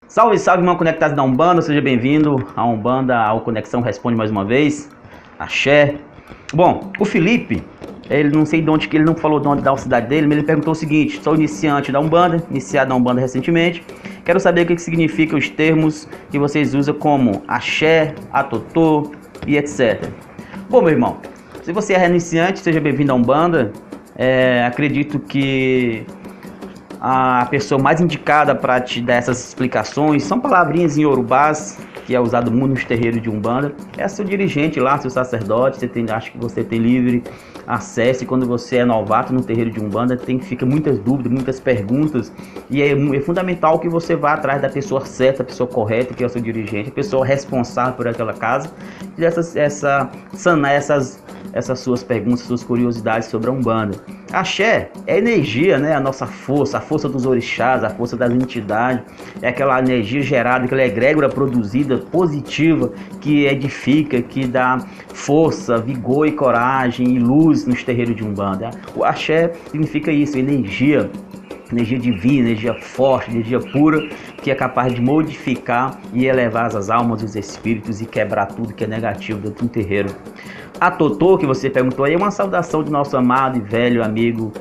Salve, salve, irmão conectado da Umbanda, seja bem-vindo à Umbanda, ao Conexão Responde mais uma vez, Axé. Bom, o Felipe, ele não sei de onde, que ele não falou de onde da cidade dele, mas ele perguntou o seguinte: sou iniciante da Umbanda, iniciado na Umbanda recentemente, quero saber o que significa os termos que vocês usam como Axé, Atotô e etc. Bom, meu irmão, se você é iniciante, seja bem-vindo à Umbanda. Acredito que a pessoa mais indicada para te dar essas explicações são palavrinhas em Yorubás, que é usado muito nos terreiros de Umbanda. É seu dirigente lá, seu sacerdote. Acho que você tem livre acesso. E quando você é novato no terreiro de Umbanda, fica muitas dúvidas, muitas perguntas. E é fundamental que você vá atrás da pessoa certa, a pessoa correta, que é o seu dirigente, a pessoa responsável por aquela casa, e sanar essas suas perguntas, suas curiosidades sobre a Umbanda. Axé é energia, né? A nossa força, a força dos orixás, a força das entidades, é aquela energia gerada, aquela egrégora produzida, positiva, que edifica, que dá força, vigor e coragem e luz nos terreiros de Umbanda. O Axé significa isso, energia divina, energia forte, energia pura, que é capaz de modificar e elevar as almas e os espíritos e quebrar tudo que é negativo dentro de um terreiro. Atotô, que você perguntou aí, é uma saudação de nosso amado e velho amigo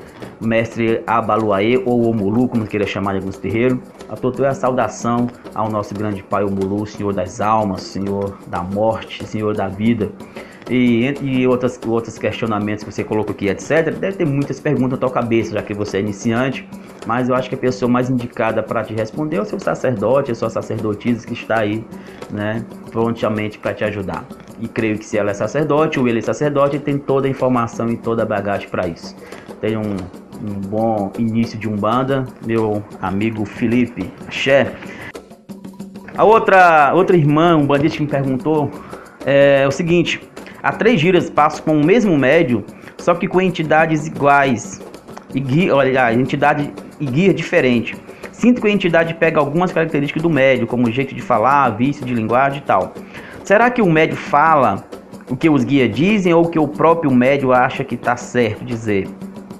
mestre Abaluaê, ou Omulu, como queira chamar em alguns terreiros. Atotô é a saudação ao nosso grande pai Omulu, senhor das almas, senhor da morte, senhor da vida. E outros questionamentos que você colocou aqui, etc. Deve ter muitas perguntas na tua cabeça, já que você é iniciante, mas eu acho que a pessoa mais indicada para te responder é o seu sacerdote, a sua sacerdotisa que está aí, né, prontamente para te ajudar. E creio que se ela é sacerdote ou ele é sacerdote, tem toda a informação e toda a bagagem para isso. Tenha um bom início de Umbanda, meu amigo Felipe. Axé. A outra irmã umbandista que me perguntou é o seguinte: há 3 giras passo com o mesmo médio, só que com entidades iguais e guia diferente. Sinto que a entidade pega algumas características do médio, como jeito de falar, vício de linguagem e tal. Será que o médio fala o que os guias dizem ou que o próprio médio acha que está certo dizer?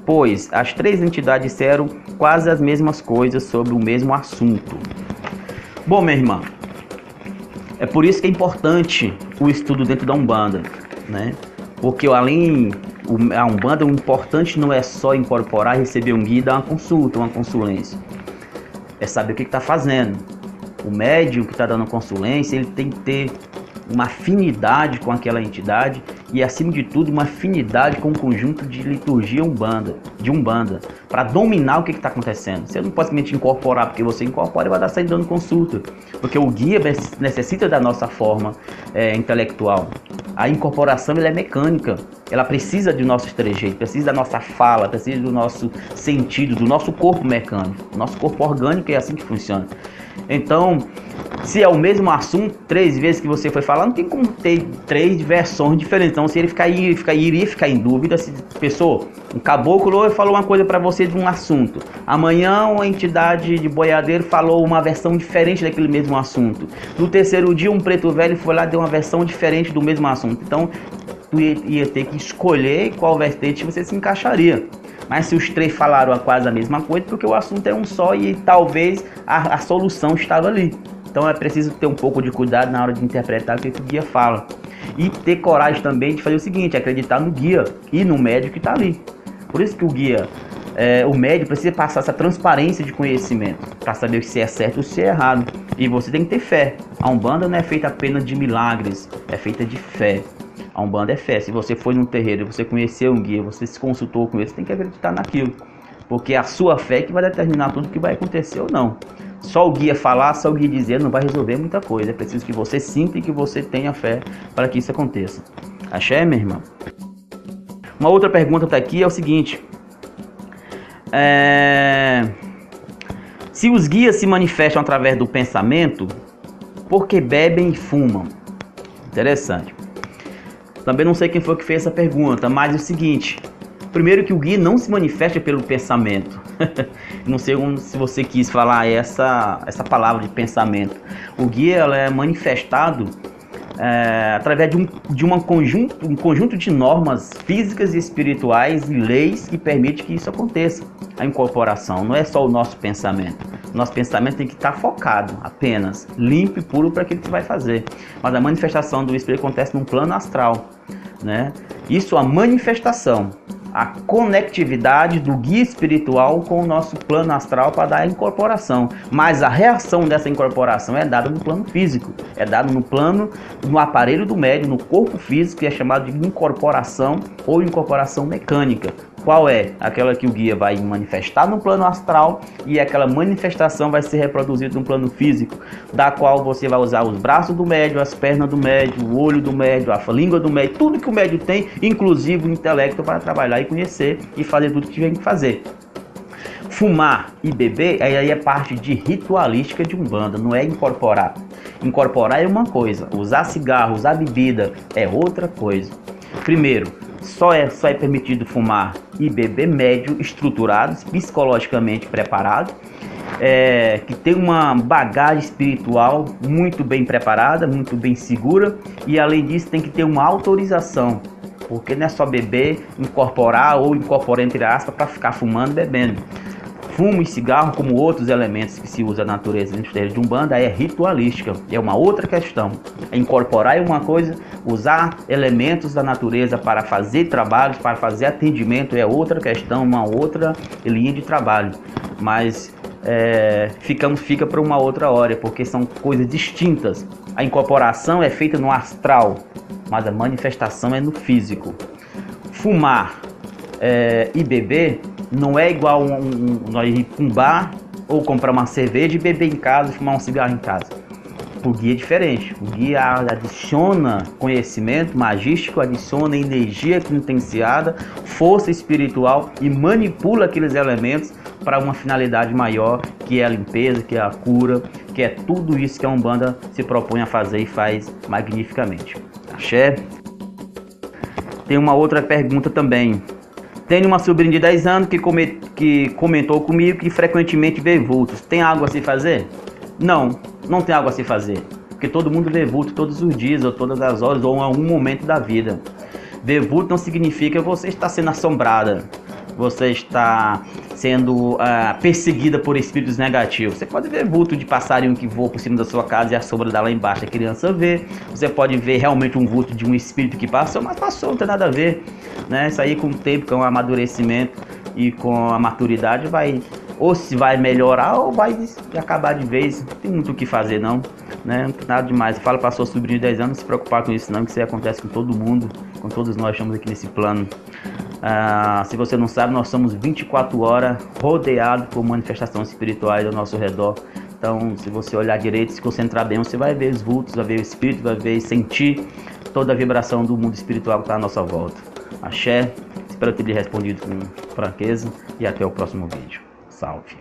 Pois as 3 entidades disseram quase as mesmas coisas sobre o mesmo assunto. Bom, minha irmã, é por isso que é importante o estudo dentro da Umbanda, né? Porque a Umbanda, o importante não é só incorporar, receber um guia e dar uma consulta, uma consulência. É saber o que está fazendo. O médium que está dando consulência, ele tem que ter uma afinidade com aquela entidade e, acima de tudo, uma afinidade com o conjunto de liturgia de Umbanda, para dominar o que está acontecendo. Você não pode simplesmente incorporar, porque você incorpora e vai dar sair dando consulta, porque o guia necessita da nossa forma intelectual. A incorporação ela é mecânica, ela precisa do nosso trejeito, precisa da nossa fala, precisa do nosso sentido, do nosso corpo mecânico. Nosso corpo orgânico é assim que funciona. Então, se é o mesmo assunto, 3 vezes que você foi falar, não tem como ter 3 versões diferentes. Então, se ele iria ficar em dúvida, se pessoa, um caboclo falou uma coisa para você de um assunto, amanhã uma entidade de boiadeiro falou uma versão diferente daquele mesmo assunto, no terceiro dia um preto velho foi lá e deu uma versão diferente do mesmo assunto. Então, tu ia ter que escolher qual vertente você se encaixaria. Mas se os 3 falaram quase a mesma coisa, porque o assunto é um só e talvez a solução estava ali. Então é preciso ter um pouco de cuidado na hora de interpretar o que o guia fala. E ter coragem também de fazer o seguinte: acreditar no guia e no médium que está ali. Por isso que o médium precisa passar essa transparência de conhecimento, para saber se é certo ou se é errado. E você tem que ter fé. A Umbanda não é feita apenas de milagres, é feita de fé. A Umbanda é fé. Se você foi num terreiro, você conheceu um guia, você se consultou com ele, você tem que acreditar naquilo. Porque é a sua fé que vai determinar tudo que vai acontecer ou não. Só o guia falar, só o guia dizer não vai resolver muita coisa. É preciso que você sinta e que você tenha fé para que isso aconteça. Axé, minha irmã? Uma outra pergunta tá aqui, é o seguinte: se os guias se manifestam através do pensamento, por que bebem e fumam? Interessante. Também não sei quem foi que fez essa pergunta, mas é o seguinte: primeiro que o guia não se manifesta pelo pensamento. Não sei se você quis falar essa palavra de pensamento. O guia ela é manifestado através de um conjunto de normas físicas e espirituais e leis que permite que isso aconteça. A incorporação não é só o nosso pensamento. Nosso pensamento tem que estar focado, apenas, limpo e puro para aquilo que vai fazer. Mas a manifestação do Espírito acontece num plano astral, né? Isso, a manifestação, a conectividade do guia espiritual com o nosso plano astral para dar a incorporação. Mas a reação dessa incorporação é dada no plano físico, é dada no aparelho do médium, no corpo físico, que é chamado de incorporação ou incorporação mecânica. Qual é? Aquela que o guia vai manifestar no plano astral e aquela manifestação vai ser reproduzida no plano físico, da qual você vai usar os braços do médium, as pernas do médium, o olho do médium, a língua do médium, tudo que o médium tem, inclusive o intelecto, para trabalhar e conhecer e fazer tudo que tiver que fazer. Fumar e beber, aí é parte de ritualística de Umbanda, não é incorporar. Incorporar é uma coisa, usar cigarro, usar bebida é outra coisa. Primeiro, só é permitido fumar e beber médium estruturados, psicologicamente preparados, que tem uma bagagem espiritual muito bem preparada, muito bem segura, e além disso tem que ter uma autorização, porque não é só beber, incorporar ou incorporar entre aspas para ficar fumando e bebendo. Fumo e cigarro, como outros elementos que se usa na natureza de Umbanda, é ritualística, é uma outra questão. Incorporar é uma coisa, usar elementos da natureza para fazer trabalhos, para fazer atendimento é outra questão, uma outra linha de trabalho. Mas fica para uma outra hora, porque são coisas distintas. A incorporação é feita no astral, mas a manifestação é no físico. Fumar e beber não é igual nós ir para um bar ou comprar uma cerveja e beber em casa e fumar um cigarro em casa. O guia é diferente. O guia adiciona conhecimento magístico, adiciona energia penitenciada, força espiritual e manipula aqueles elementos para uma finalidade maior, que é a limpeza, que é a cura, que é tudo isso que a Umbanda se propõe a fazer e faz magnificamente. Axé. Tem uma outra pergunta também. Tenho uma sobrinha de 10 anos que comentou comigo que frequentemente vê vultos. Tem algo a se fazer? Não, não tem algo a se fazer. Porque todo mundo vê vulto todos os dias, ou todas as horas, ou em algum momento da vida. Ver vulto não significa que você está sendo assombrada. Você está sendo perseguida por espíritos negativos. Você pode ver vulto de passarinho que voa por cima da sua casa e a sombra dá lá embaixo, a criança vê. Você pode ver realmente um vulto de um espírito que passou, mas passou, não tem nada a ver, né? Isso aí com o tempo, com o amadurecimento e com a maturidade ou se vai melhorar ou vai acabar de vez. Não tem muito o que fazer não, né? Não tem nada demais. Fala para sua sobrinha de 10 anos, não se preocupar com isso não, que isso aí acontece com todo mundo, com todos nós estamos aqui nesse plano. Se você não sabe, nós somos 24 horas rodeados por manifestações espirituais ao nosso redor. Então, se você olhar direito, se concentrar bem, você vai ver os vultos, vai ver o espírito, vai ver e sentir toda a vibração do mundo espiritual que está à nossa volta. Axé, espero ter lhe respondido com franqueza e até o próximo vídeo. Salve!